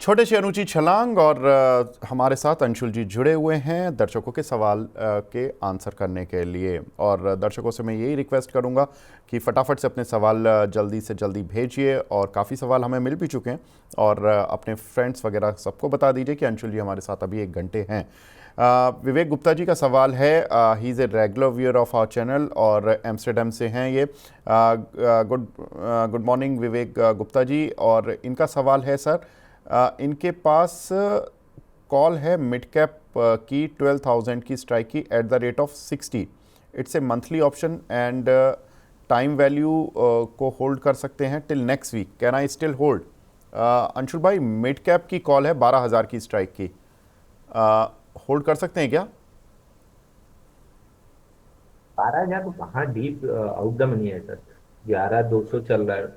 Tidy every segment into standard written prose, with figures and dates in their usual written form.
छोटे से अनुची छलांग और हमारे साथ अंशुल जी जुड़े हुए हैं दर्शकों के सवाल के आंसर करने के लिए। और दर्शकों से मैं यही रिक्वेस्ट करूंगा कि फटाफट से अपने सवाल जल्दी से जल्दी भेजिए। और काफ़ी सवाल हमें मिल भी चुके हैं और अपने फ्रेंड्स वगैरह सबको बता दीजिए कि अंशुल जी हमारे साथ अभी 1 घंटे हैं। विवेक गुप्ता जी का सवाल है, he is a regular viewer of our channel और एम्स्टर्डम से हैं ये। Good morning Vivek Gupta ji. और इनका सवाल है सर, इनके पास कॉल है मिड कैप की 12,000 की स्ट्राइक की at the rate of 60। It's a monthly option and time value को होल्ड कर सकते हैं till next week. Can I still hold? Anshul भाई, मिड कैप की कॉल है 12,000 की स्ट्राइक की, होल्ड कर सकते हैं क्या? 12,000 तो कहाँ डीप आउट द मनी है सर। 11,200 चल रहा है।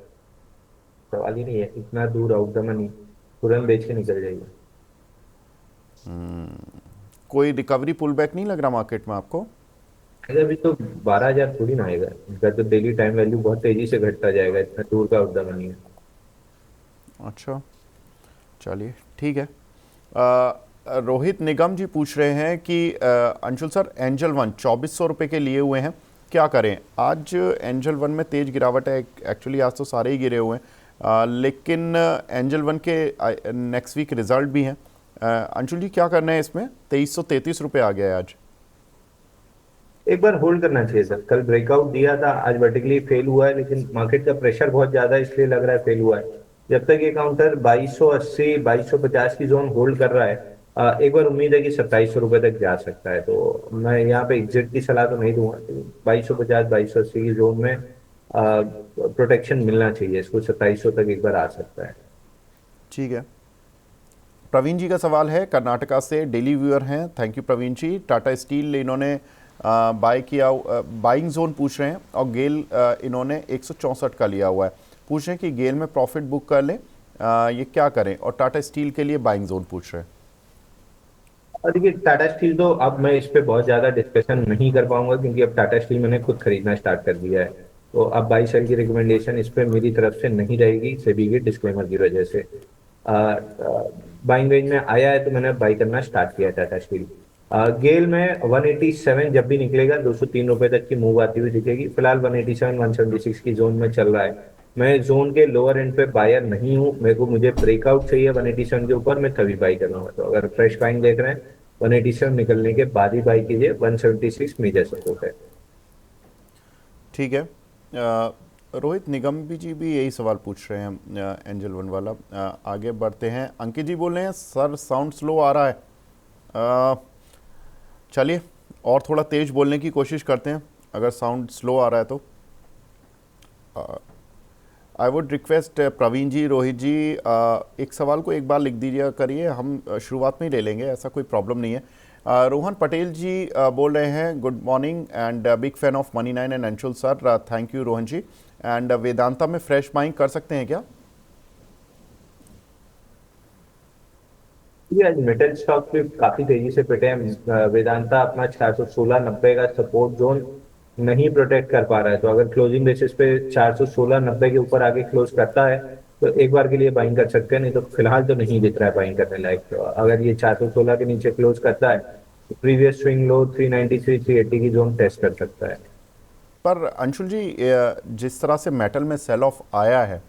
सवाल ही नहीं है, इतना दूर आउट द मनी तुरंत बेच के निकल जाएगा। कोई रिकवरी पुल बैक नहीं लग रहा मार्केट में आपको? अगर अभी तो 12,000 थोड़ी ना आएगा, इनका तो डेली टाइम वैल्यू बहुत तेजी से घटता जाएगा, इतना दूर का आउट द मनी है। अच्छा, चलिए ठीक है। रोहित निगम जी पूछ रहे हैं कि अंशुल सर, एंजल वन 2,400 रुपये के लिए हुए हैं, क्या करें? आज एंजल वन में तेज गिरावट है, एक्चुअली आज तो सारे ही गिरे हुए हैं, लेकिन एंजल वन के नेक्स्ट वीक रिजल्ट भी हैं। अंशुल जी क्या करना है इसमें? 2,333 रुपये आ गया है आज। एक बार होल्ड करना चाहिए सर। कल ब्रेकआउट दिया था, आज वर्टिकली फेल हुआ है, लेकिन मार्केट का प्रेशर बहुत ज्यादा है, इसलिए लग रहा है फेल हुआ है। जब तक ये काउंटर 2280 2250 की जोन होल्ड कर रहा है, एक बार उम्मीद है कि 2,700 रुपये तक जा सकता है। तो मैं यहाँ पे एग्जिट की सलाह तो नहीं दूंगा, 2250 2280 की जोन में प्रोटेक्शन मिलना चाहिए इसको। 2,700 तक एक बार आ सकता है। ठीक है। प्रवीण जी का सवाल है, कर्नाटका से, डेली व्यूअर हैं। Thank you Praveen ji. Tata steel इन्होंने बाय किया, बाइंग जोन पूछ रहे हैं, और गेल इन्होंने 164 का लिया हुआ है। पूछ रहे हैं कि गेल में प्रॉफिट बुक कर लें, ये क्या करें? और टाटा स्टील के लिए बाइंग जोन पूछ रहे हैं। और देखिए, टाटा स्टील तो अब मैं इस पे बहुत ज्यादा डिस्कशन नहीं कर पाऊंगा, क्योंकि अब टाटा स्टील मैंने खुद खरीदना स्टार्ट कर दिया है। तो अब बाई सेल की रिकमेंडेशन इस पे मेरी तरफ से नहीं रहेगी, सेबी के डिस्क्लेमर की वजह से। बाइंग रेंज में आया है तो मैंने बाई करना स्टार्ट किया टाटा स्टील। गेल में 187 जब भी निकलेगा, 203 रुपए तक की मूव आती हुई दिखेगी। फिलहाल 187 176 की जोन में चल रहा है। मैं जोन के लोअर एंड पे बायर नहीं हूँ, मुझे ब्रेकआउट चाहिए 187 के ऊपर, मैं तभी बाई करूंगा। तो अगर फ्रेश बाइंग देख रहे हैं, 187 निकलने के बाद ही बाई कीजिए। 176 मेजर सपोर्ट है। ठीक है। रोहित निगम जी भी यही सवाल पूछ रहे हैं, एंजल वन वाला। आगे बढ़ते हैं। अंकित जी बोल रहे हैं, सर साउंड स्लो आ रहा है। चलिए और थोड़ा तेज़ बोलने की कोशिश करते हैं, अगर साउंड स्लो आ रहा है तो। आई वुड रिक्वेस्ट प्रवीण जी, रोहित जी, एक सवाल को एक बार लिख दीजिए करिए, हम शुरुआत में ही ले लेंगे, ऐसा कोई प्रॉब्लम नहीं है। रोहन पटेल जी बोल रहे हैं, good morning and big fan of money 9 and Anshul sir. Thank you Rohan ji. And Vedanta में फ्रेश बाइंग कर सकते हैं क्या? ये आज मेटल स्टॉक भी काफी तेजी से पिटे हैं। वेदांता अपना 416.90 का सपोर्ट जोन नहीं प्रोटेक्ट कर पा रहा है। तो अगर क्लोजिंग बेसिस पे 416.90 के ऊपर आगे क्लोज करता है तो एक बार के लिए बाइंग कर सकते हैं, नहीं तो फिलहाल तो नहीं दिख रहा है बाइंग करने लायक। तो अगर ये 416 के नीचे क्लोज करता है तो प्रीवियस स्विंग लो 393 380 की जोन टेस्ट कर सकता है। पर अंशुल जी, जिस तरह से मेटल में सेल ऑफ आया है,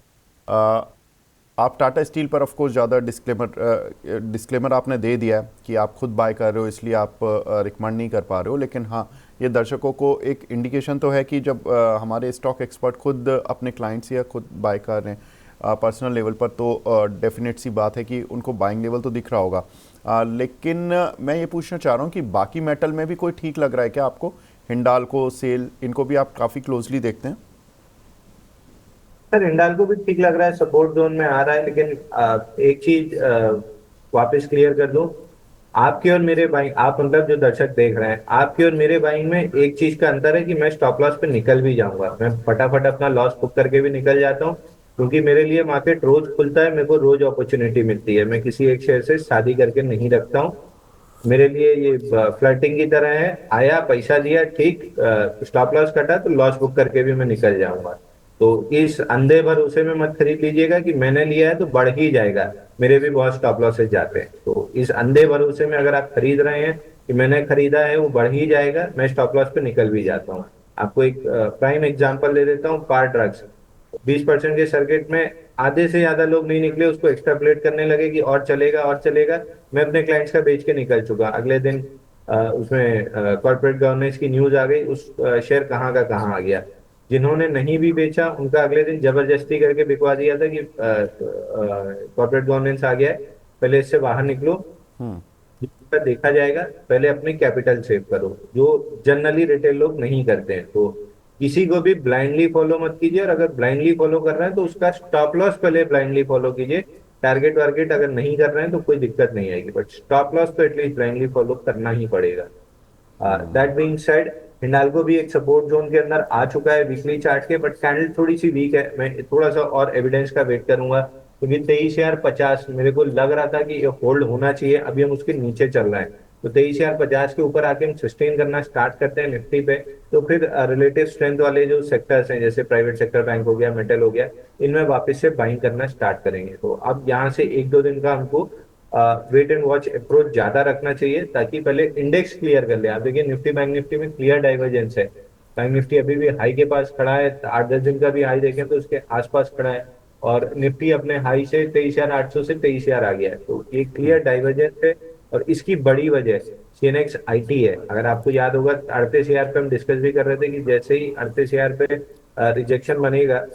आप टाटा स्टील पर ऑफ कोर्स ज़्यादा डिस्क्लेमर आपने दे दिया है कि आप खुद बाय कर रहे हो, इसलिए आप रिकमेंड नहीं कर पा रहे हो। लेकिन हाँ, ये दर्शकों को एक इंडिकेशन तो है कि जब हमारे स्टॉक एक्सपर्ट खुद अपने क्लाइंट्स या खुद बाय कर रहे हैं पर्सनल लेवल पर, तो डेफिनेट सी बात है कि उनको बाइंग लेवल तो दिख रहा होगा। लेकिन मैं ये पूछना चाह रहा हूँ कि बाकी मेटल में भी कोई ठीक लग रहा है क्या आपको? हिंडाल्को, सेल, इनको भी आप काफ़ी क्लोजली देखते हैं? सर हिंडाल्को भी ठीक लग रहा है, सपोर्ट जोन में आ रहा है। लेकिन एक चीज वापस क्लियर कर दूं, आपके और मेरे बाइंग, आप मतलब जो दर्शक देख रहे हैं, आपके और मेरे बाइंग में एक चीज का अंतर है कि मैं स्टॉप लॉस पे निकल भी जाऊंगा। मैं फटाफट अपना लॉस बुक करके भी निकल जाता हूँ, क्योंकि मेरे लिए मार्केट रोज खुलता है, मेरे को रोज अपॉर्चुनिटी मिलती है। मैं किसी एक शेयर से शादी करके नहीं रखता हूँ। मेरे लिए ये फ्लर्टिंग की तरह है, आया पैसा दिया ठीक, स्टॉप लॉस कटा तो लॉस बुक करके भी मैं निकल जाऊंगा। तो इस अंधे भरोसे में मत खरीद लीजिएगा कि मैंने लिया है तो बढ़ ही जाएगा। मेरे भी बहुत स्टॉप लॉसेज जाते हैं, तो इस अंधे भरोसे में अगर आप खरीद रहे हैं कि मैंने खरीदा है वो बढ़ ही जाएगा, मैं स्टॉप लॉस पे निकल भी जाता हूँ। आपको एक प्राइम एग्जांपल दे देता हूँ, पार ड्रग्स। 20% के सर्किट में आधे से ज्यादा लोग नहीं निकले, उसको एक्स्ट्रापोलेट करने लगे कि और चलेगा और चलेगा। मैं अपने क्लाइंट्स का बेच के निकल चुका, अगले दिन उसमें कॉर्पोरेट गवर्नेंस की न्यूज आ गई, उस शेयर कहाँ का कहाँ आ गया। जिन्होंने नहीं भी बेचा उनका अगले दिन जबरदस्ती करके बिकवा दिया था कि कॉर्पोरेट गवर्नेंस आ गया है, पहले इससे बाहर निकलो, हम्म। जिसका देखा जाएगा। पहले अपनी कैपिटल सेव करो, जो जनरली रिटेल लोग नहीं करते हैं। तो किसी को भी ब्लाइंडली फॉलो मत कीजिए, और अगर ब्लाइंडली फॉलो कर रहे हैं तो उसका स्टॉप लॉस पहले ब्लाइंडली फॉलो कीजिए। टारगेट वारगेट अगर नहीं कर रहे हैं तो कोई दिक्कत नहीं आएगी, बट स्टॉप लॉस तो एटलीस्ट ब्लाइंडली फॉलो करना ही पड़ेगा। दैट बीइंग सेड, हिंडाल्को भी एक सपोर्ट जोन के अंदर आ चुका है वीकली चार्ट के, बट कैंडल थोड़ी सी वीक है। मैं थोड़ा सा और एविडेंस का वेट करूंगा, क्योंकि 23,050 मेरे को लग रहा था कि ये होल्ड होना चाहिए, अभी हम उसके नीचे चल रहे हैं। तो 23,050 के ऊपर आके हम सस्टेन करना स्टार्ट करते हैं निफ्टी पे, तो फिर रिलेटिव स्ट्रेंथ वाले जो सेक्टर्स हैं, जैसे प्राइवेट सेक्टर बैंक हो गया, मेटल हो गया, इनमें वापस से बाइंग करना स्टार्ट करेंगे। तो अब यहाँ से एक दो दिन का हमको वेट एंड वॉच अप्रोच ज्यादा रखना चाहिए, ताकि पहले इंडेक्स क्लियर कर ले। आप देखिए निफ्टी बैंक निफ्टी में क्लियर डाइवर्जेंस है। बैंक निफ्टी अभी भी हाई के पास खड़ा है, 8-10 दिन का भी हाई देखें तो उसके आसपास खड़ा है, और निफ्टी अपने हाई से 23,800 से 23,000 आ गया है। तो ये क्लियर डाइवर्जेंस है, और इसकी बड़ी वजह सीएनएक्स आईटी है। अगर आपको याद होगा 38,000 पे हम डिस्कस भी कर रहे थे कि जैसे ही 38,000 पे रिजेक्शन बनेगा,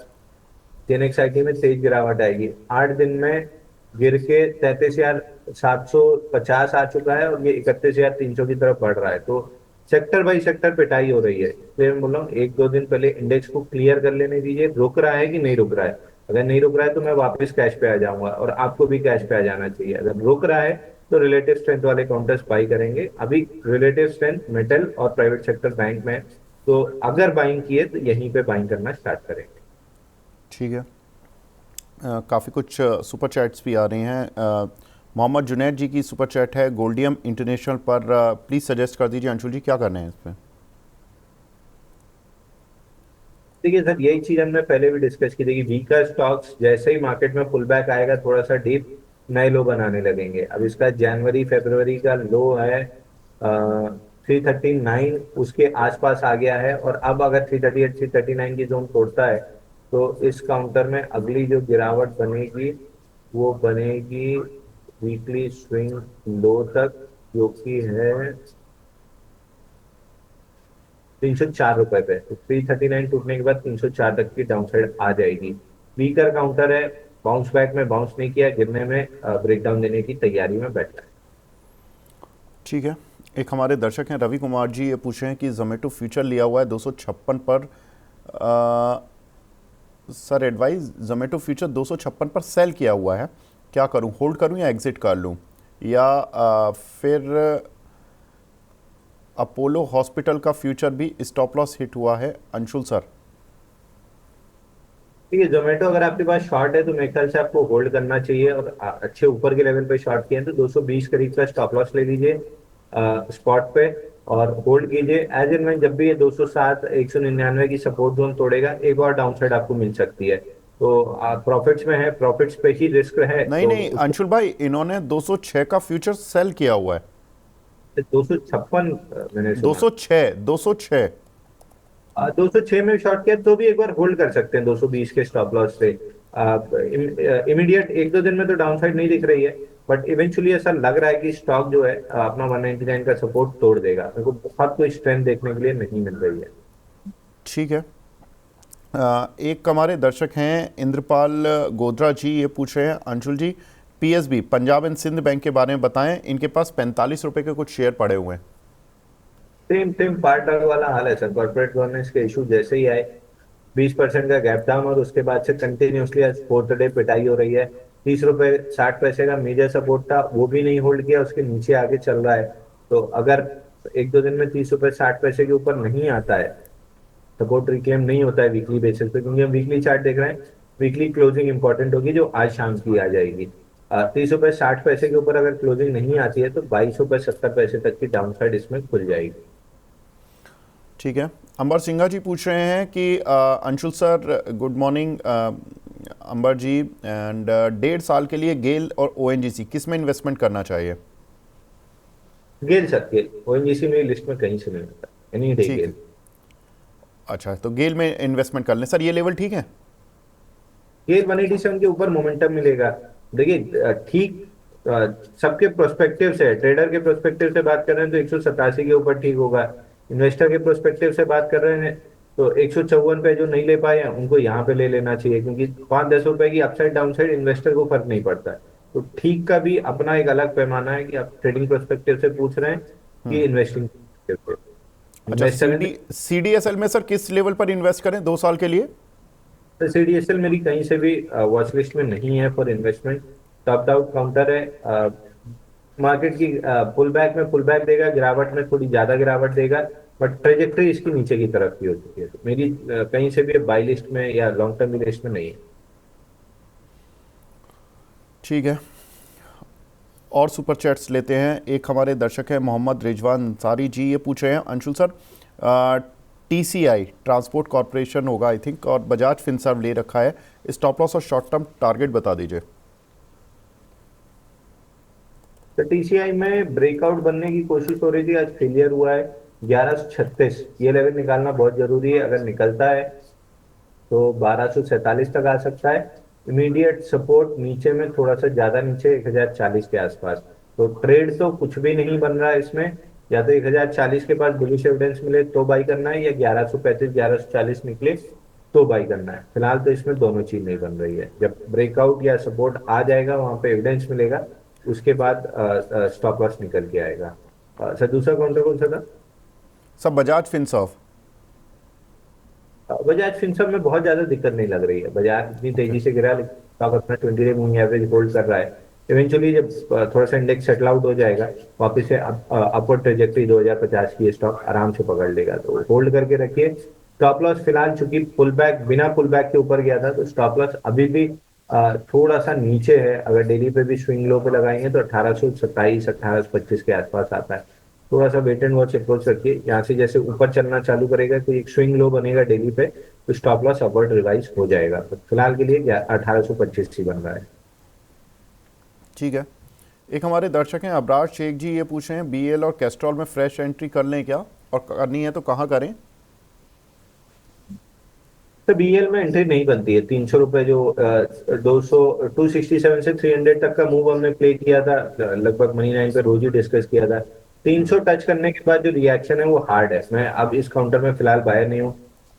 सीएनएक्स आईटी में तेज गिरावट आएगी। 8 दिन में गिर के 33,750 आ चुका है, और ये 31,300 की तरफ बढ़ रहा है। तो सेक्टर बाई सेक्टर पिटाई हो रही है, इसलिए मैं बोल रहा हूँ एक दो दिन पहले इंडेक्स को क्लियर कर लेने दीजिए, रुक रहा है कि नहीं रुक रहा है। अगर नहीं रुक रहा है तो मैं वापस कैश पे आ जाऊंगा, और आपको भी कैश पे आ जाना चाहिए। अगर रुक रहा है तो रिलेटिव स्ट्रेंथ वाले काउंटर्स बाई करेंगे। अभी रिलेटिव स्ट्रेंथ मेटल और प्राइवेट सेक्टर बैंक में है, तो अगर बाइंग किए तो यहीं पे बाइंग करना स्टार्ट करेंगे। ठीक है। काफ़ी कुछ सुपर चैट्स भी आ रही हैं। मोहम्मद जुनैद जी की सुपर चैट है गोल्डियम इंटरनेशनल पर, प्लीज़ सजेस्ट कर दीजिए अंशुल जी क्या करना है इस पर। देखिए सर, यही चीज हमने पहले भी डिस्कस की थी कि वीकर स्टॉक्स जैसे ही मार्केट में पुल बैक आएगा, थोड़ा सा डीप, नए लो बनाने लगेंगे। अब इसका जनवरी फरवरी का लो है 339, उसके आसपास आ गया है, और अब अगर 338 339 की जोन तोड़ता है तो इस काउंटर में अगली जो गिरावट बनेगी वो बनेगी वीकली स्विंग लो तक, जो कि है 304 रुपए पे। तो 339 टूटने के बाद 304 तक की डाउनसाइड आ जाएगी। वीकर काउंटर है, बाउंस बैक में बाउंस नहीं किया, गिरने में ब्रेकडाउन देने की तैयारी में बैठा है। ठीक है। एक हमारे दर्शक हैं रवि कुमार जी, ये पूछ रहे हैं कि जोमेटो फ्यूचर लिया हुआ है 256 पर, सर एडवाइस, जोमेटो फ्यूचर 256 पर सेल किया हुआ है, क्या करूं, होल्ड करूं या एग्जिट कर लूं, या फिर अपोलो हॉस्पिटल का फ्यूचर भी स्टॉप लॉस हिट हुआ है अंशुल सर। ठीक है, जोमेटो अगर आपके पास शॉर्ट है तो मेरे ख्याल से आपको होल्ड करना चाहिए, और अच्छे ऊपर के लेवल पे शॉर्ट किए हैं तो 220 करीब का स्टॉप लॉस ले लीजिए स्पॉट पे, और होल्ड कीजिए। एज एंड व्हेन जब भी ये 207 199 की सपोर्ट जोन तोड़ेगा, एक और डाउनसाइड आपको मिल सकती है। तो आप प्रॉफिट्स में है, प्रॉफिट्स पे ही रिस्क है, नहीं तो नहीं उसको अंशुल भाई, इन्होंने 206 का फ्यूचर सेल किया हुआ है। 256 मैंने सुना। 206, 206। 206 में शॉर्ट किया तो भी एक बार होल्ड कर सकते हैं 220 के स्टॉप लॉस से। इमीडिएट एक दो दिन में तो डाउनसाइड नहीं दिख रही है, बट इवेंचुअली ऐसा लग रहा है कि स्टॉक जो है अपना 199 का सपोर्ट तोड़ देगा। मेरे को बहुत कोई स्ट्रेंथ देखने के लिए नहीं मिल रही है। ठीक है। एक हमारे दर्शक हैं इंद्रपाल गोदरा जी, ये पूछ रहे हैं Anshul ji PSB Punjab and Sind bank के बारे में बताएं, इनके पास 45 रुपए के कुछ शेयर पड़े हुए हैं। सेम सेम पार्ट वाला हाल है सर। कॉर्पोरेट गवर्नेंस के इशू जैसे ही आए, 20% का गैप डाउन, और उसके बाद से कंटिन्यूसली आज फोर्थ डे पिटाई हो रही है। 30 रुपए 60 पैसे का मेजर सपोर्ट था, वो भी नहीं होल्ड किया, उसके नीचे आगे चल रहा है। तो अगर एक दो दिन में 30 रुपए 60 पैसे के ऊपर नहीं आता है, सपोर्ट रिक्लेम नहीं होता है वीकली बेसिस पे, क्योंकि हम वीकली चार्ट देख रहे हैं, वीकली क्लोजिंग इंपॉर्टेंट होगी जो आज शाम की आ जाएगी। 30 रुपए 60 पैसे के ऊपर अगर क्लोजिंग नहीं आती है तो 22 रुपए 70 पैसे तक की डाउन साइड इसमें खुल जाएगी। ठीक है। अंबर सिंघा जी पूछ रहे हैं कि Anshul sir good morning Amber ji, and 1.5 साल के लिए गेल और ओएनजीसी किस में इन्वेस्टमेंट करना चाहिए? गेल सर, गेल ओएनजीसी मेरी लिस्ट में कहीं से नहीं होता, एनी डे ठीक है। गेल। अच्छा, तो गेल में इन्वेस्टमेंट कर लें सर, ये लेवल ठीक है? गेल 187 के ऊपर मोमेंटम मिलेगा। देखिए ठीक, सबके प्रोस्पेक्टिव से, ट्रेडर के प्रोस्पेक्टिव से बात कर रहे हैं तो 187 के ऊपर ठीक होगा। इन्वेस्टर के प्रोस्पेक्टिव से बात कर रहे हैं तो 154 पे जो नहीं ले पाए हैं उनको यहाँ पे ले लेना चाहिए, क्योंकि 5-10 रुपए की अपसाइड डाउनसाइड इन्वेस्टर को फर्क नहीं पड़ता है। तो ठीक का भी अपना एक अलग पैमाना है कि आप ट्रेडिंग प्रोस्पेक्टिव से पूछ रहे हैं कि इन्वेस्टिंग से। अच्छा, इन्वेस्टर है सीडीएसएल में सर किस लेवल पर इन्वेस्ट करें 2 साल के लिए? तो सीडीएसएल मेरी कहीं से भी वॉच लिस्ट में नहीं है for investment. Top out counter है। मार्केट की पुल बैक में पुल बैक देगा, गिरावट में थोड़ी ज्यादा गिरावट देगा, बट ट्रेजेक्टरी इसकी नीचे की तरफ की हो चुकी है। तो मेरी कहीं से भी बाई लिस्ट में या लॉन्ग टर्म लिस्ट में नहीं है। ठीक है, और सुपर चैट्स लेते हैं। एक हमारे दर्शक है मोहम्मद रिजवान अंसारी जी, ये पूछ रहे हैं Anshul sir TCI transport corporation होगा आई थिंक, और बजाज फिनसर्व ले रखा है, स्टॉप लॉस और शॉर्ट टर्म टारगेट बता दीजिए। तो टीसीआई में ब्रेकआउट बनने की कोशिश हो रही थी, आज फेलियर हुआ है। 1136 ये लेवल निकालना बहुत जरूरी है। अगर निकलता है तो 1247 तक आ सकता है। इमीडिएट सपोर्ट नीचे में थोड़ा सा ज्यादा नीचे 1040 के आसपास। तो ट्रेड तो कुछ भी नहीं बन रहा है इसमें। या तो 1040 के पास बुलिश एविडेंस मिले तो बाई करना है, या 1135 1140 निकले तो बाई करना है। फिलहाल तो इसमें दोनों चीज नहीं बन रही है। जब ब्रेकआउट या सपोर्ट आ जाएगा, वहां पे एविडेंस मिलेगा, उसके बाद स्टॉप लॉस निकल के आएगा। सर दूसरा काउंटर कौन सा था? सब बजाज फिनसर्व। बजाज फिनसर्व में बहुत ज्यादा दिक्कत नहीं लग रही है। बजाज इतनी तेजी से गिरा, लेकिन स्टॉक अपना 20 डे मूविंग एवरेज होल्ड कर रहा है। इवेंचुअली जब थोड़ा सा इंडेक्स सेटल आउट हो जाएगा, वापस से अपवर्ड ट्रेजेक्टरी 2050 की स्टॉक आराम से पकड़ लेगा। तो होल्ड करके रखिए। स्टॉप लॉस फिलहाल चूंकि पुल बैक, बिना पुल बैक के ऊपर गया था, तो स्टॉप लॉस अभी भी थोड़ा सा नीचे है। अगर डेली पे भी स्विंग लो पे लगाएंगे तो 1827 1825 के आसपास आता है। थोड़ा सा वेट एंड वॉच अप्रोच रखिए। यहाँ से जैसे ऊपर चलना चालू करेगा तो एक स्विंग लो बनेगा डेली पे, तो स्टॉप लॉस अपवर्ड रिवाइज हो जाएगा। तो फिलहाल के लिए 1825 ही बन रहा है। ठीक है। एक हमारे दर्शक हैं अबरार शेख जी, ये पूछ रहे हैं बीएल और कैस्ट्रॉल में फ्रेश एंट्री कर लें क्या, और करनी है तो कहाँ करें? तो बीएल में एंट्री नहीं बनती है। 300 रुपए जो 267 से 300 तक का मूव हमने प्ले किया था, लगभग मनी नाइन पे रोज ही डिस्कस किया था। 300 टच करने के बाद जो रिएक्शन है वो हार्ड है। मैं अब इस काउंटर में फिलहाल बायर नहीं हूँ।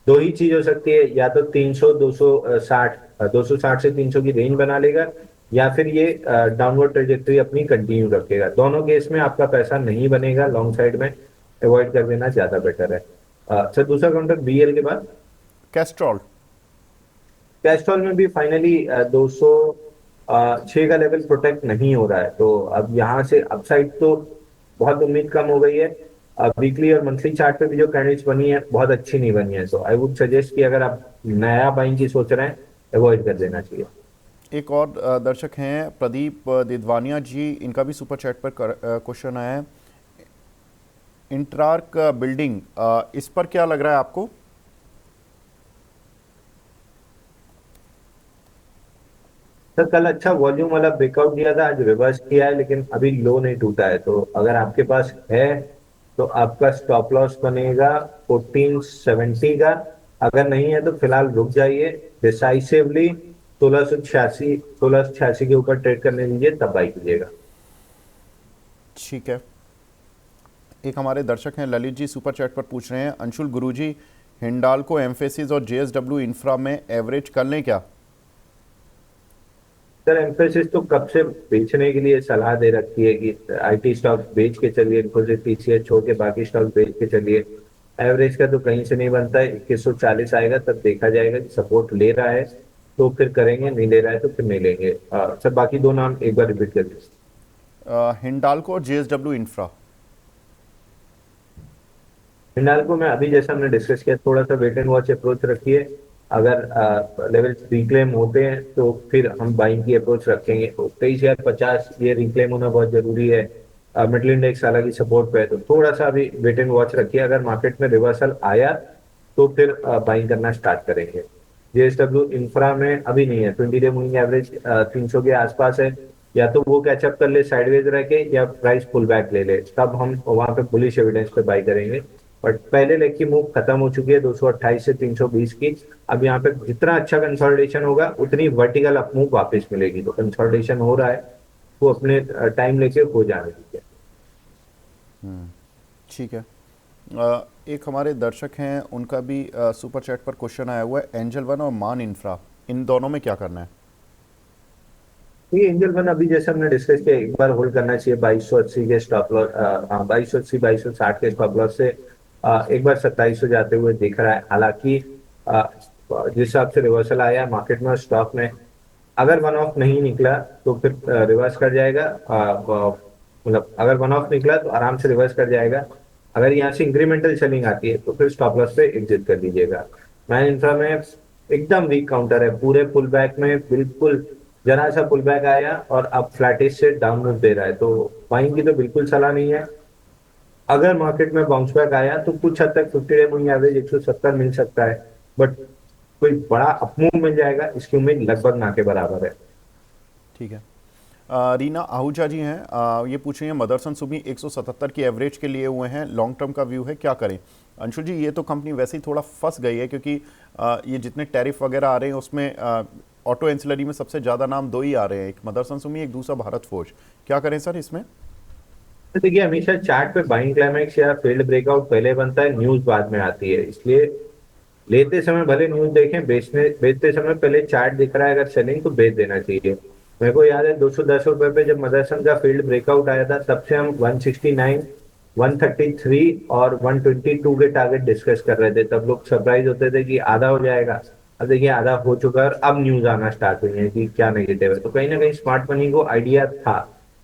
दो ही चीज हो सकती है, या तो 300 260 से 300 की रेंज बना लेगा, या फिर ये डाउनवर्ड ट्रेजेक्टरी अपनी कंटिन्यू रखेगा। दोनों केस में आपका पैसा नहीं बनेगा, लॉन्ग साइड में अवॉइड कर देना ज्यादा बेटर है। सर दूसरा काउंटर बीएल के बाद कैस्ट्रॉल। कैस्ट्रॉल में भी फाइनली 206 का लेवल प्रोटेक्ट नहीं हो रहा है। तो अब यहाँ से अपसाइड तो बहुत उम्मीद कम हो गई है। वीकली और मंथली चार्ट पे भी जो कैंडल्स बनी है बहुत अच्छी नहीं बनी है। तो आई वुड सजेस्ट कि अगर आप नया बाइंग की सोच रहे हैं, अवॉइड कर देना चाहिए। एक और दर्शक हैं प्रदीप दिदवानिया जी, इनका भी सुपर चैट पर क्वेश्चन आया है। इंट्रार्क बिल्डिंग, इस पर क्या लग रहा है आपको? सर कल अच्छा वॉल्यूम वाला ब्रेकआउट दिया था, आज रिवर्स किया है, लेकिन अभी लो नहीं टूटा है। तो अगर आपके पास है तो आपका स्टॉप लॉस बनेगा 1470 का। अगर नहीं है तो फिलहाल रुक जाइए। डिसाइसिवली 1686 के ऊपर ट्रेड करने दीजिए, तब बाई कीजिएगा। ठीक है। एक हमारे दर्शक हैं ललित जी, सुपर चैट पर पूछ रहे हैं अंशुल गुरुजी, हिंडाल्को, एम्फेसिस और जेएसडब्ल्यू इंफ्रा में एवरेज कर लें क्या? सर एम्फेसिस तो कब से बेचने के लिए सलाह दे रखी है कि आईटी स्टॉक बेच के चलिए, इन्फोसिस टीसीएस छोड़ के बाकी स्टॉक बेच के चलिए। एवरेज का तो कहीं से नहीं बनता है। 2140 आएगा तब देखा जाएगा कि सपोर्ट ले रहा है तो फिर करेंगे, नहीं ले रहा है तो फिर नहीं लेंगे। सर बाकी दो नाम एक बार रिपीट कर दीजिए। हिंडाल्को और जेएसडब्ल्यू इंफ्रा। हिंडाल्को में अभी जैसा हमने डिस्कस किया, थोड़ा सा वेट एंड वॉच अप्रोच रखिए। अगर लेवल रिक्लेम होते हैं तो फिर हम बाइंग की अप्रोच रखेंगे। तो 23,050 ये रिक्लेम होना बहुत जरूरी है। मिडिल इंडेक्स हालांकि सपोर्ट पे है, तो थोड़ा सा अभी वेट एंड वॉच रखिए। अगर मार्केट में रिवर्सल आया तो फिर बाइंग करना स्टार्ट करेंगे। जेएसडब्ल्यू इंफ्रा में अभी नहीं है, 20 डे मूविंग एवरेज 300 के आसपास है। या तो वो कैचअप कर ले साइडवेज रह के, या प्राइस पुल बैक ले ले, तब हम वहां पे बुलिश एविडेंस पे बाई करेंगे। बट पहले लेग की मूव खत्म हो चुकी है 228 से 320 की। अब यहाँ पे जितना अच्छा कंसोलिडेशन होगा उतनी वर्टिकल अप मूव वापस मिलेगी। तो कंसोलिडेशन हो रहा है, वो अपने टाइम लेके हो जाने दीजिए। ठीक है। एक हमारे दर्शक हैं, उनका भी सुपर चैट पर क्वेश्चन आया हुआ है, एंजल वन और मान इंफ्रा, इन दोनों में क्या करना है? ये एंजल वन अभी जैसे हमने डिस्कस किया, एक बार होल्ड करना चाहिए 2280 के स्टॉप लॉस, 2280 2260 के स्टॉप लॉस से। एक बार 2700 जाते हुए दिख रहा है। हालांकि जिस हिसाब से रिवर्सल आया मार्केट में स्टॉक में, अगर वन ऑफ नहीं निकला तो फिर रिवर्स कर जाएगा। मतलब अगर वन ऑफ निकला तो आराम से रिवर्स कर जाएगा। अगर यहाँ से इंक्रीमेंटल सेलिंग आती है तो फिर स्टॉप लॉस पे एग्जिट कर दीजिएगा। मैन इंफ्रा में एकदम वीक काउंटर है, पूरे पुल बैक में बिल्कुल जरा सा पुल बैक आया और अब फ्लैटिश से डाउन मूव दे रहा है, तो बाइंग की तो बिल्कुल सलाह नहीं है। अगर मार्केट में बाउंस बैक आया तो कुछ हद तक 50 डे मूविंग एवरेज 170 मिल सकता है, बट कोई बड़ा अपमूव मिल जाएगा इसकी उम्मीद लगभग ना के बराबर है। ठीक है। रीना आहूजा जी हैं, ये पूछ रही हैं मदरसन सुमी 177 की एवरेज के लिए हुए हैं, लॉन्ग टर्म का व्यू है, क्या करें? अंशुल जी, ये तो कंपनी वैसे ही थोड़ा फंस गई है, क्योंकि ये जितने टैरिफ वगैरह आ रहे हैं उसमें ऑटो एंसिलरी में सबसे ज़्यादा नाम दो ही आ रहे हैं, एक मदरसन सुमी, एक दूसरा भारत फोर्ज। क्या करें सर इसमें? तो देखिए, हमेशा चार्ट पे बाइंग क्लाइमेक्स या फील्ड ब्रेकआउट पहले बनता है, न्यूज बाद में आती है। इसलिए लेते समय भले न्यूज देखें, बेचते समय पहले चार्ट दिख रहा है, अगर सेलिंग तो बेच देना चाहिए। मेरे को याद है 210 रुपए पे जब मदरसन का फील्ड ब्रेकआउट आया था, तब से हम 169, 133 और 122 के टारगेट डिस्कस कर रहे थे। तब लोग सरप्राइज होते थे कि आधा हो जाएगा। अब देखिए आधा हो चुका है और अब न्यूज आना स्टार्ट हुई है कि क्या नेगेटिव है। तो कहीं ना कहीं स्मार्ट मनी को आइडिया था,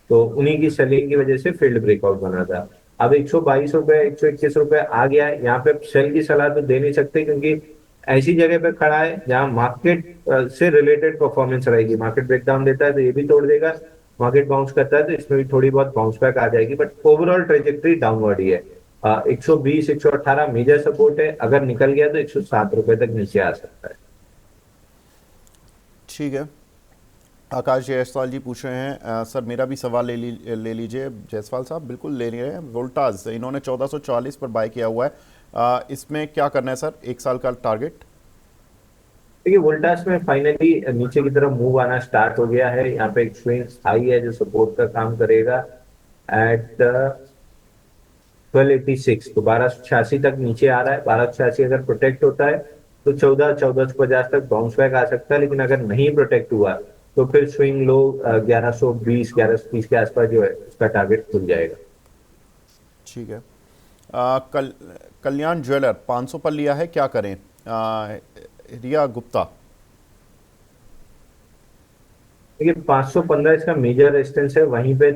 तो उन्हीं की सेलिंग की वजह से फील्ड ब्रेकआउट बना था। अब 122 रुपए, 121 रुपए आ गया है, यहाँ पे सेल की सलाह तो दे नहीं सकते, क्योंकि ऐसी जगह पे खड़ा है जहां मार्केट से रिलेटेड परफॉर्मेंस रहेगी। मार्केट ब्रेकडाउन देता है तो ये भी तोड़ देगा, मार्केट बाउंस करता है तो इसमें भी थोड़ी बहुत बाउंस बैक आ जाएगी, बट ओवरऑल ट्रेजेक्टरी डाउनवर्ड ही है। 120 118 मेजर सपोर्ट है, अगर निकल गया तो 107 रुपए तक नीचे आ सकता है। ठीक है। आकाश जायसवाल जी पूछ रहे हैं, सर मेरा भी सवाल ले लीजिए। जायसवाल साहब बिल्कुल ले रहे हैं। वोल्टास इन्होंने 1440 पर बाय किया हुआ है, इसमें क्या करना है सर, एक साल का टारगेट? देखिए, वोल्टास में फाइनली नीचे की तरफ मूव आना स्टार्ट हो गया है। यहाँ पे एक स्विंग हाई है जो सपोर्ट का काम करेगा एट 1286, तो 1286 तक नीचे आ रहा है। 1286 अगर प्रोटेक्ट होता है तो 1450 तक बाउंस बैक आ सकता है, लेकिन अगर नहीं प्रोटेक्ट हुआ तो फिर स्विंग लो 1120 1130 के आसपास जो है उसका टारगेट खुल जाएगा। ठीक है। कल्याण ज्वेलर 500 पर लिया है, क्या करें? रिया गुप्ता। देखिए, 515 इसका मेजर रेजिस्टेंस है, वहीं पे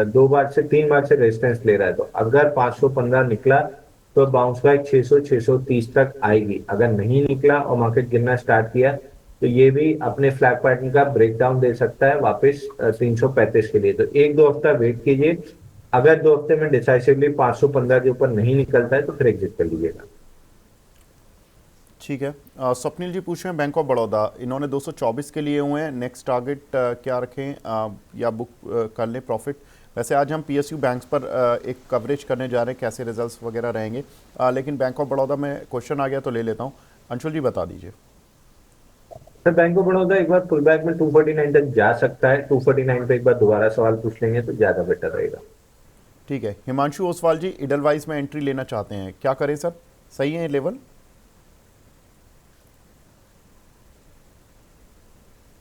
2 बार से 3 बार से रेजिस्टेंस ले रहा है। तो अगर 515 निकला तो बाउंस बैक 600 630 तक आएगी। अगर नहीं निकला और मार्केट गिरना स्टार्ट किया तो ये भी अपने फ्लैग पैटर्न का ब्रेकडाउन दे सकता है वापस 335 के लिए। तो 1-2 हफ्ता वेट कीजिए। अगर 2 हफ्ते में डिसाइसिवली 515 के ऊपर नहीं निकलता है तो फिर एग्जिट कर लीजिएगा। ठीक है। स्वप्निल जी पूछ रहे हैं बैंक ऑफ बड़ौदा, इन्होंने 224 के लिए हुए हैं, नेक्स्ट टारगेट क्या रखें, या बुक कर लें प्रॉफिट? वैसे आज हम पीएसयू बैंक्स पर एक कवरेज करने जा रहे हैं, कैसे रिजल्ट्स वगैरह रहेंगे, लेकिन बैंक ऑफ बड़ौदा में क्वेश्चन आ गया तो ले लेता हूँ। अंशुल जी बता दीजिए। सर, बैंक ऑफ बड़ौदा एक बार पुल बैक में 249 तक जा सकता है। 249 पे एक बार दोबारा सवाल पूछ लेंगे तो ज्यादा बेटर रहेगा। ठीक है। हिमांशु ओसवाल जी इडलवाइज में एंट्री लेना चाहते हैं, क्या करें सर, सही है लेवल?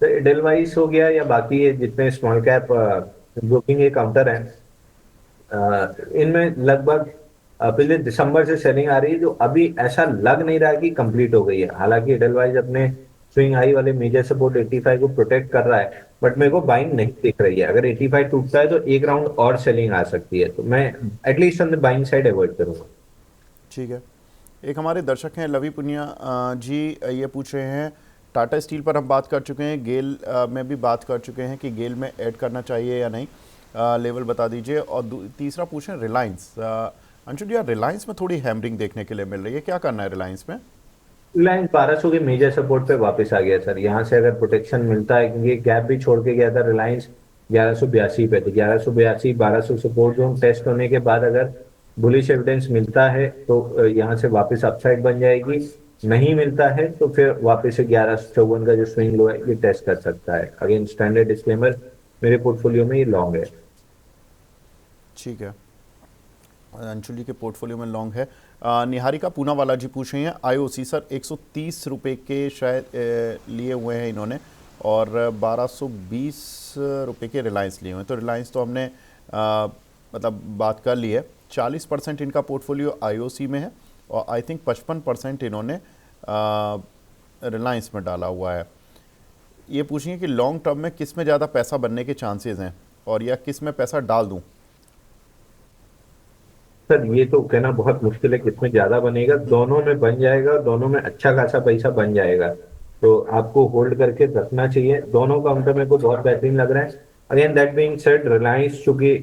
तो एडलवाइस हो गया या बाकी ये जितने स्मॉल कैप ब्रोकिंग के काउंटर हैं, इनमें लगभग पिछले दिसंबर से सेलिंग आ रही है, जो अभी ऐसा लग नहीं रहा कि कंप्लीट हो गई है। हालांकि एडलवाइस अपने स्विंग हाई वाले मेजर सपोर्ट 85 को प्रोटेक्ट कर रहा है, बट मेरे को बाइंग नहीं दिख रही है। अगर 85 टूटता है तो एक राउंड और सेलिंग आ सकती है, तो मैं at least on the buying side avoid करूंगा। ठीक है। एक हमारे दर्शक हैं लवी पुनिया जी, ये पूछ रहे हैं, टाटा स्टील पर हम बात कर चुके हैं, गेल में भी बात कर चुके हैं कि गेल में ऐड करना चाहिए या नहीं। लेवल बता दीजिए। और तीसरा पूछें रिलायंस। अंशुल यार, रिलायंस में थोड़ी हैमरिंग देखने के लिए मिल रही है, क्या करना है रिलायंस में? रिलायंस 1200 के मेजर सपोर्ट पे वापस आ गया सर। यहाँ से अगर प्रोटेक्शन मिलता है, क्योंकि गैप भी छोड़ के गया था रिलायंस 1182 पे, तो 1182 1200 सपोर्ट जोन टेस्ट होने के बाद अगर बुलिश एविडेंस मिलता है तो यहाँ से वापस अपसाइड बन जाएगी। नहीं मिलता है तो फिर वापस से 1154 का जो स्विंग लो है ये टेस्ट कर सकता है। अगेन स्टैंडर्ड डिस्क्लेमर, मेरे पोर्टफोलियो में ये लॉन्ग है। ठीक है, अंशुल जी के पोर्टफोलियो में लॉन्ग है। निहारिका पूनावाला जी पूछ रही हैं, आईओसी सर 130 रुपये के शायद लिए हुए हैं इन्होंने, और 1220 रुपये के रिलायंस लिए हुए हैं। तो रिलायंस तो हमने मतलब बात कर ली है। 40% इनका पोर्टफोलियो आईओसी में है और आई थिंक 55% इन्होंने रिलायंस में डाला हुआ है। ये पूछेंगे कि लॉन्ग टर्म में किस में ज़्यादा पैसा बनने के चांसेस हैं, और या किस में पैसा डाल दूं? सर ये तो कहना बहुत मुश्किल है किसमें ज्यादा बनेगा। दोनों में बन जाएगा, दोनों में अच्छा खासा पैसा बन जाएगा, तो आपको होल्ड करके रखना चाहिए। दोनों काउंटर मेरे को बहुत बेहतरीन लग रहा है। Again that being said, Reliance चूंकि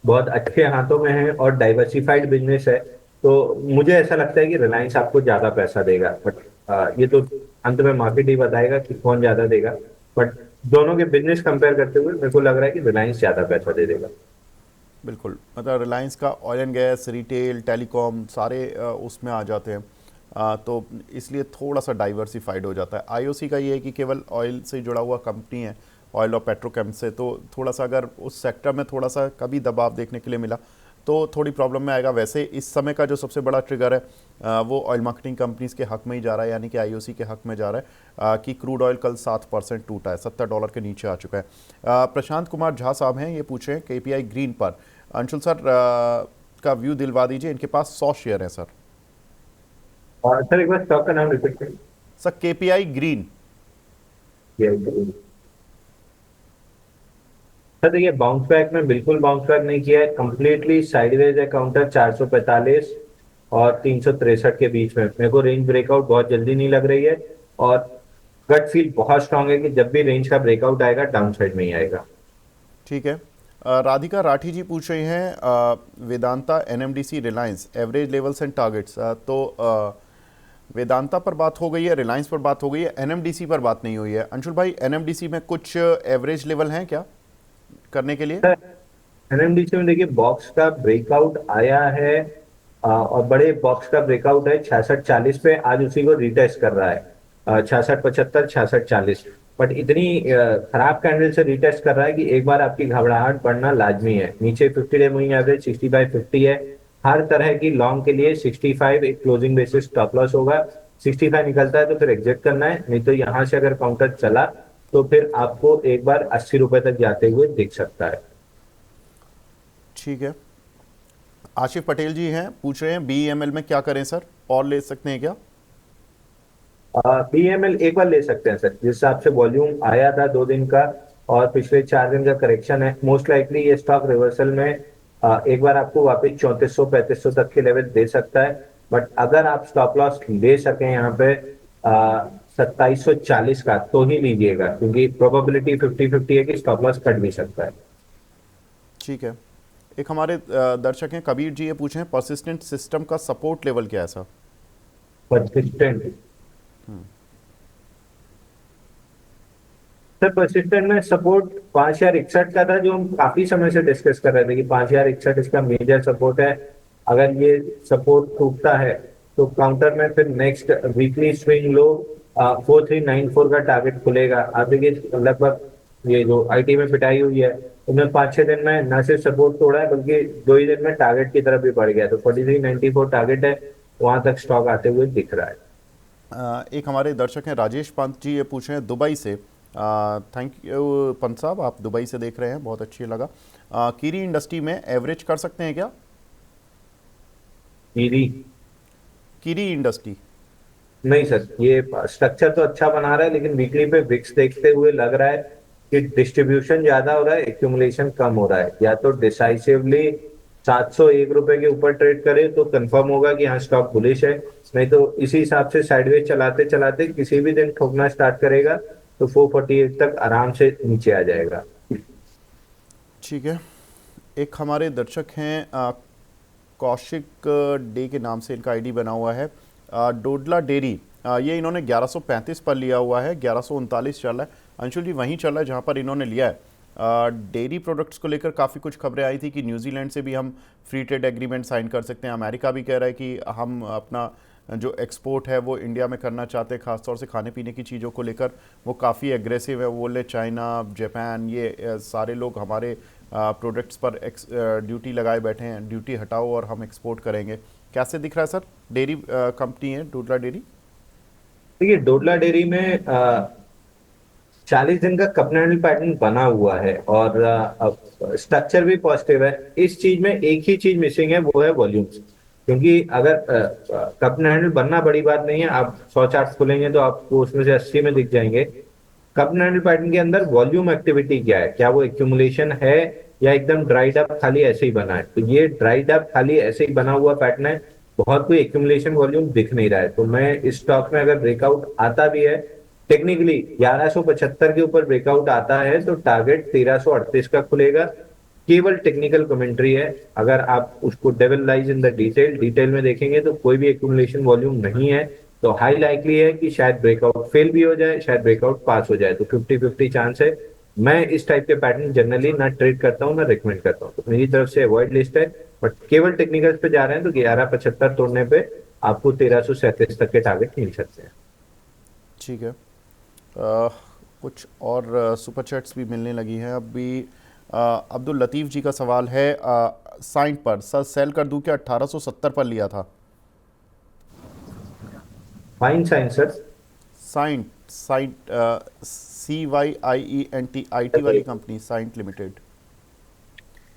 बहुत अच्छे हाथों में है और डाइवर्सिफाइड बिजनेस है, तो मुझे ऐसा लगता है कि रिलायंस आपको ज्यादा पैसा देगा। बट ये तो अंत में मार्केट ही बताएगा कि कौन ज्यादा देगा। बट दोनों के बिजनेस कंपेयर करते हुए मेरे को लग रहा है कि रिलायंस ज्यादा पैसा दे देगा। बिल्कुल, मतलब रिलायंस का oil and gas, retail, telecom सारे उसमें आ जाते हैं, तो इसलिए थोड़ा सा डाइवर्सिफाइड हो जाता है। आईओसी का ये है कि केवल ऑयल से जुड़ा हुआ कंपनी है, ऑयल और पेट्रोकेम से, तो थोड़ा सा अगर उस सेक्टर में थोड़ा सा कभी दबाव देखने के लिए मिला तो थोड़ी प्रॉब्लम में आएगा। वैसे इस समय का जो सबसे बड़ा ट्रिगर है वो ऑयल मार्केटिंग कंपनीज के हक में ही जा रहा है, यानी कि आईओसी के हक में जा रहा है, कि क्रूड ऑयल कल 7% टूटा है, $70 के नीचे आ चुका है। प्रशांत कुमार झा साहब हैं, ये पूछ रहे हैं केपीआई ग्रीन पर अंशुल सर का व्यू दिलवा दीजिए, इनके पास 100 शेयर हैं सर। और सर एक बार स्टॉक का नाम रिपीट करें। Sir KPI green. सर देखिए, बाउंस बैक में बिल्कुल बाउंस बैक नहीं किया है, कंप्लीटली साइडवेज है काउंटर 445 और 363 के बीच में। मेरे को रेंज ब्रेकआउट बहुत जल्दी नहीं लग रही है, और गट फील बहुत स्ट्रांग है कि जब भी रेंज का ब्रेकआउट आएगा डाउन साइड में ही आएगा। ठीक है। राधिका राठी जी पूछ रही हैं, Vedanta, NMDC, Reliance average levels and targets. तो वेदांता पर बात हो गई है, रिलायंस पर बात हो गई है, एनएमडीसी पर बात नहीं हुई है। अंशुल भाई, एनएमडीसी में कुछ एवरेज लेवल हैं क्या करने के लिए? एनएमडीसी में देखिए, बॉक्स का ब्रेकआउट आया है, और बड़े बॉक्स का ब्रेकआउट है 6640 पे। आज उसी को रिटेस्ट कर रहा है 6675 6640। बट इतनी खराब कैंडल से रिटेस्ट कर रहा है कि एक बार आपकी घबराहट बढ़ना लाजमी है। नीचे 50 डे मूविंग एवरेज 6550 है। हर तरह की लॉन्ग के लिए 65 एक क्लोजिंग बेसिस स्टॉप लॉस होगा। 65 निकलता है तो फिर एग्जिट करना है, नहीं तो यहाँ से अगर काउंटर चला तो फिर आपको एक बार 80 रुपए तक जाते हुए दिख सकता है। ठीक है। आशिफ पटेल जी हैं, पूछ रहे हैं बीईएमएल में क्या करें सर, और ले सकते हैं क्या? बीएमएल एक बार ले सकते हैं सर, जिस हिसाब से वॉल्यूम आया था 2 दिन का और पिछले 4 दिन का करेक्शन है, मोस्ट लाइकली ये स्टॉक रिवर्सल में एक बार आपको वापस 3400 3500 तक के लेवल दे सकता है। बट अगर आप स्टॉप लॉस ले सकें यहाँ पे 2740 का, तो ही लीजिएगा, क्योंकि प्रोबेबिलिटी 50-50 है कि स्टॉप लॉस कट भी सकता है। ठीक है। एक हमारे दर्शक हैं कबीर जी, ये पूछे हैं परसिस्टेंट सिस्टम का सपोर्ट लेवल क्या है सर? परसिस्टेंट, सर परसिस्टेंट में सपोर्ट 5061 का था, जो हम काफी समय से डिस्कस कर रहे थे कि 5061 इसका मेजर सपोर्ट है। अगर ये सपोर्ट टूटता है तो काउंटर में फिर नेक्स्ट वीकली स्विंग लो 4394 का टारगेट खुलेगा। आप देखिए, लगभग ये जो आईटी में पिटाई हुई है उनमें 5-6 दिन में न सिर्फ सपोर्ट तोड़ा है, बल्कि 2 ही दिन में टारगेट की तरफ भी बढ़ गया। तो 4394 टारगेट है, वहां तक स्टॉक आते हुए दिख रहा है। एक हमारे दर्शक हैं राजेश पंत जी, ये पूछ रहे हैं दुबई से। थैंक यू पंत साहब, आप दुबई से देख रहे हैं, बहुत अच्छी लगा। कीरी इंडस्ट्री में एवरेज कर सकते हैं क्या? कीरी इंडस्ट्री नहीं सर, ये स्ट्रक्चर तो अच्छा बना रहा है, लेकिन वीकली पे विक्स देखते हुए लग रहा है कि डिस्ट्रीब्यूशन ज्यादा हो रहा है, एक्यूमुलेशन कम हो रहा है। या तो डिसाइसिवली 701 रुपए के ऊपर ट्रेड करे तो कंफर्म होगा कि हाँ स्टॉक बुलिश है, नहीं तो इसी हिसाब से साइडवेज चलाते चलाते किसी भी दिन ठोकना स्टार्ट करेगा तो 448 तक आराम से नीचे आ जाएगा। ठीक है। एक हमारे दर्शक हैं कौशिक डे के नाम से इनका आईडी बना हुआ है, डोडला डेयरी, ये इन्होंने 1135 पर लिया हुआ है, 1139 चल रहा है। अंशुल जी वहीं चल रहा है जहाँ पर इन्होंने लिया है। डेयरी प्रोडक्ट्स को लेकर काफ़ी कुछ खबरें आई थी कि न्यूजीलैंड से भी हम फ्री ट्रेड एग्रीमेंट साइन कर सकते हैं। अमेरिका भी कह रहा है कि हम अपना जो एक्सपोर्ट है वो इंडिया में करना चाहते हैं, खासतौर से खाने पीने की चीज़ों को लेकर वो काफ़ी एग्रेसिव है। वो बोले चाइना, जापान, ये सारे लोग हमारे प्रोडक्ट्स पर ड्यूटी लगाए बैठे हैं, ड्यूटी हटाओ और हम एक्सपोर्ट करेंगे। कैसे दिख रहा है सर? डेयरी कंपनी है डोडला डेयरी। देखिए, डोडला डेयरी में 40 दिन का कपनल पैटर्न बना हुआ है और स्ट्रक्चर भी पॉजिटिव है। इस चीज में एक ही चीज मिसिंग है, वो है वॉल्यूम्स। क्योंकि अगर कप हैंडल बनना बड़ी बात नहीं है, आप 100 चार्ट खोलेंगे तो आपको उसमें से 80 में दिख जाएंगे। कप हैंडल पैटर्न के अंदर वॉल्यूम एक्टिविटी क्या है, क्या वो एक्यूमुलेशन है या एकदम ड्राइड अप खाली ऐसे ही बना है। तो ये ड्राइड अप खाली ऐसे ही बना हुआ पैटर्न है, बहुत कोई एक्यूमुलेशन वॉल्यूम दिख नहीं रहा है। तो मैं इस स्टॉक में अगर ब्रेकआउट आता भी है, टेक्निकली 1175 के ऊपर ब्रेकआउट आता है तो टारगेट 1338 का खुलेगा। केवल टेक्निकल कमेंट्री है, अगर आप उसको डेवलाइज इन द डिटेल में देखेंगे तो कोई भी एक्यूमुलेशन वॉल्यूम नहीं है। तो हाई लाइकली है कि शायद ब्रेकआउट फेल भी हो जाए, शायद ब्रेकआउट पास हो जाए। तो 50-50 चांस है। मैं इस टाइप के पैटर्न जनरली ना ट्रेड करता हूँ ना रिकमेंड करता हूँ, तो मेरी तरफ से अवॉइड लिस्ट है। बट केवल टेक्निकल पे जा रहे हैं तो 1175 तोड़ने पे आपको 1337 तक के टारगेट मिल सकते हैं। ठीक है। कुछ और सुपर चैट्स भी मिलने लगी हैं अभी। अब्दुल लतीफ़ जी का सवाल है साइंट पर, सर सेल कर दूं क्या? 1870 पर लिया था। Fine science sir. Cyient, Cyient CYIENT वाली कंपनी, साइंट लिमिटेड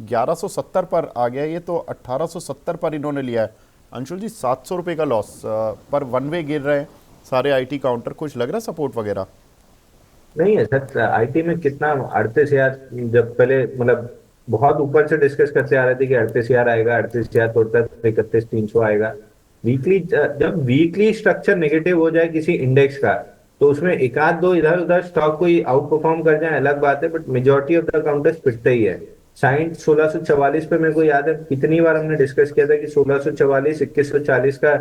1170 पर आ गया। ये तो 1870 पर इन्होंने लिया है। अंशुल जी 700 रुपये का लॉस पर वन वे गिर रहे हैं सारे आईटी काउंटर। कुछ लग रहा है सपोर्ट वगैरह? नहीं है सर, आईटी में कितना 38,000, जब पहले मतलब बहुत ऊपर से डिस्कस करते आ रहे थे कि 38,000 आएगा, 38,000 तोड़ता 31,300 आएगा। वीकली, जब वीकली स्ट्रक्चर नेगेटिव हो जाए किसी इंडेक्स का, तो उसमें एक आध दो इधर उधर स्टॉक कोई आउट परफॉर्म कर जाए अलग बात है, but majority of the counters पिटते ही है। साइंट 1644 पे मेरे को याद है कितनी बार हमने डिस्कस किया था कि 1644 2140 का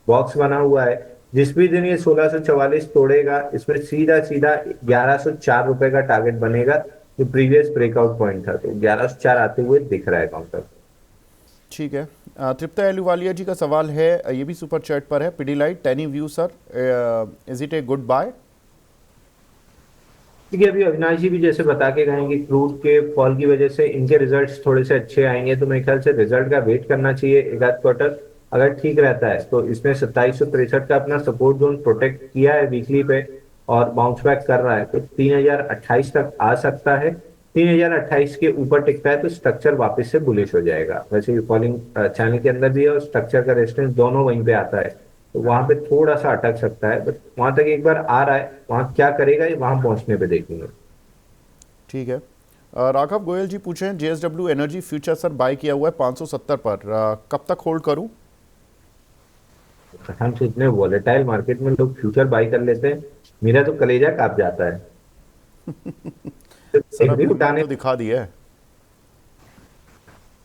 बॉक्स बना हुआ है। जिस भी दिन ये 1644 तोड़ेगा, इसमें सीधा सीधा 1104 रुपए का टारगेट बनेगा, जो प्रीवियस ब्रेकआउट पॉइंट था। तो 1104 आते हुए दिख रहा है काउंटर। ठीक है। तृप्ता एलुवालिया जी का सवाल है, ये भी सुपर चैट पर है। पिडीलाइट टेनी view sir, is it a good buy? ठीक है, अभी अविनाश जी भी जैसे बता के गए कि क्रूड के फॉल की वजह से इनके रिजल्ट्स थोड़े से अच्छे आएंगे, तो मेरे ख्याल से रिजल्ट का वेट करना चाहिए एक आध क्वार्टर। अगर ठीक रहता है तो इसमें 2763 का अपना सपोर्ट जोन प्रोटेक्ट किया है वीकली पे और बाउंस बैक कर रहा है, तो 3028 तक आ सकता है। 3028 के ऊपर टिकता है तो स्ट्रक्चर वापस से बुलिश हो जाएगा। वैसे फॉलिंग चैनल के अंदर भी है और स्ट्रक्चर का रेजिस्टेंस दोनों वहीं पे आता है, तो वहां पे थोड़ा सा अटक सकता है। बट वहां तक एक बार आ रहा है, वहां क्या करेगा ये वहां पहुंचने पे देखेंगे। ठीक है। राघव गोयल जी पूछे JSW energy future sir buy किया हुआ है 570 पर, कब तक होल्ड करूं? हम से इतने वॉलेटाइल मार्केट में लोग फ्यूचर बाय कर लेते हैं, मेरा तो कलेजा कांप जाता है। सर एक भी अभी उठाने। तो दिखा दिया है।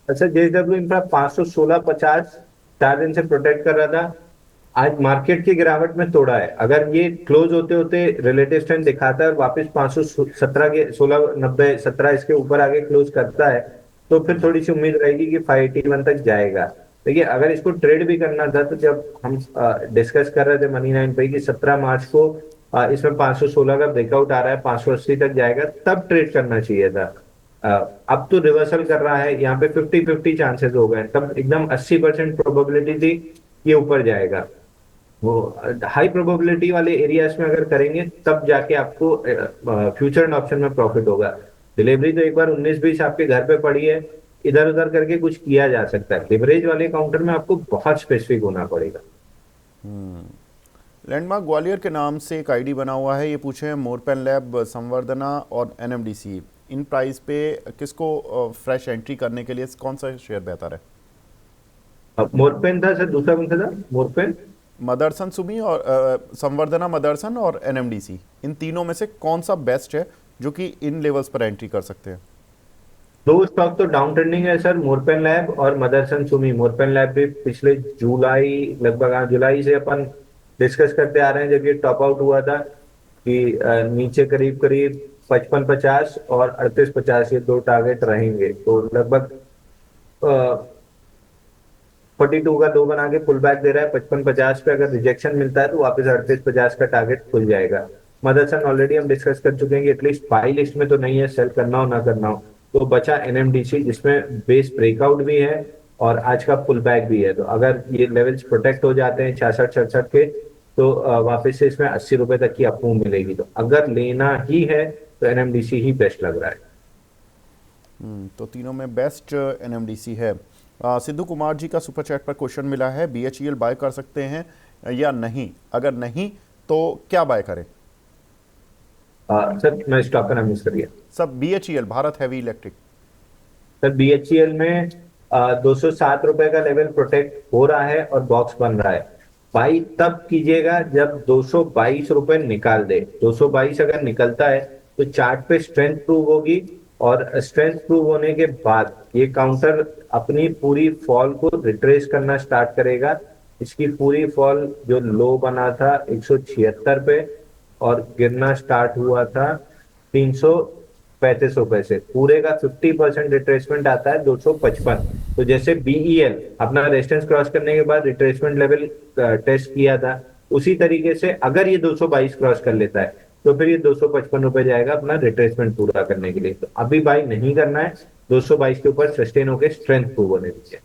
अच्छा, JSW इंफ्रा 516.50 4 दिन से प्रोटेक्ट कर रहा था, आज मार्केट की गिरावट में तोड़ा है। अगर ये क्लोज होते होते रिलेटिव स्ट्रेंथ दिखाता है और वापस 517 के 1690-17 इसके ऊपर आगे क्लोज करता है, तो फिर थोड़ी सी उम्मीद रहेगी कि 581 तक जाएगा। देखिए, अगर इसको ट्रेड भी करना था तो जब हम डिस्कस कर रहे थे मनी 9 पे कि 17 मार्च को इसमें 516 का ब्रेकआउट आ रहा है, 580 तक जाएगा, तब ट्रेड करना चाहिए था। अब तो रिवर्सल कर रहा है, यहाँ पे 50-50 चांसेस हो गए, तब एकदम 80% प्रोबेबिलिटी थी ये ऊपर जाएगा। वो हाई प्रोबेबिलिटी वाले एरियाज में अगर करेंगे तब जाके आपको फ्यूचर एंड ऑप्शन में प्रॉफिट होगा। डिलीवरी तो एक बार 19-20 आपके घर पे पड़ी है, इधर उधर करके कुछ किया जा सकता है। लिवरेज वाले काउंटर में आपको बहुत स्पेसिफिक होना पड़ेगा। लैंडमार्क ग्वालियर के नाम से एक आईडी बना हुआ है, ये पूछे हैं मोरपेन लैब, संवर्धना और NMDC, इन प्राइस पे किसको फ्रेश एंट्री करने के लिए कौन सा शेयर बेहतर है? मोरपेन था सर, दूसरा कौन सा था? मोरपेन, मदरसन सुमी और संवर्धना मदरसन और NMDC, इन तीनों में से कौन सा बेस्ट है जो कि इन लेवल्स पर एंट्री कर सकते हैं? दो स्टॉक तो डाउन ट्रेंडिंग है सर, मोरपेन लैब और मदरसन सुमी। मोरपेन लैब भी पिछले जुलाई, लगभग हाँ, जुलाई से अपन डिस्कस करते आ रहे हैं, जब ये टॉप आउट हुआ था कि नीचे करीब करीब 55-50 और 38-50 ये दो टारगेट रहेंगे। तो लगभग 42 का दो बना के पुल बैक दे रहा है 55-50 पे। अगर रिजेक्शन मिलता है तो वापस 38-50 का टारगेट खुल जाएगा। मदरसन ऑलरेडी हम डिस्कस कर चुके हैं कि एटलीस्ट बाई लिस्ट में तो नहीं है, सेल करना हो ना करना हो। तो बचा एनएमडीसी, जिसमें बेस ब्रेकआउट भी है और आज का पुल बैक भी है। तो अगर ये लेवल्स प्रोटेक्ट हो जाते हैं 66-67 के, तो वापस से इसमें 80 रुपए तक की अप मूव मिलेगी। तो अगर लेना ही है तो एनएमडीसी ही बेस्ट लग रहा है। तो तीनों में बेस्ट एनएमडीसी है। सिद्धू कुमार जी का सुपर चैट पर क्वेश्चन मिला है, बीएचईएल बाय कर सकते हैं या नहीं, अगर नहीं तो क्या बाय करें? सर मैं स्टॉक का नाम मिस कर गया। सब BHEL, Bharat heavy electric. Sir BHEL में 207 रुपए का लेवल प्रोटेक्ट हो रहा है और बॉक्स बन रहा है। बाई तब कीजिएगा जब 222 रुपए निकाल दे। 222 अगर निकलता है तो चार्ट पे स्ट्रेंथ प्रूव होगी, और स्ट्रेंथ प्रूव होने के बाद ये काउंटर अपनी पूरी फॉल को रिट्रेस करना स्टार्ट करेगा। इसकी पूरी फॉल जो लो बना था 176 पे और गिरना स्टार्ट हुआ था 335 रुपए से, पूरे का 50% रिट्रेसमेंट आता है 255। तो जैसे बीईएल अपना रेजिस्टेंस क्रॉस करने के बाद रिट्रेसमेंट लेवल टेस्ट किया था, उसी तरीके से अगर ये 222 क्रॉस कर लेता है तो फिर ये 255 रुपए जाएगा अपना रिट्रेसमेंट पूरा करने के लिए। तो अभी बाई नहीं करना है, 222 के ऊपर सस्टेन होकर स्ट्रेंथ प्रूव होने दीजिए।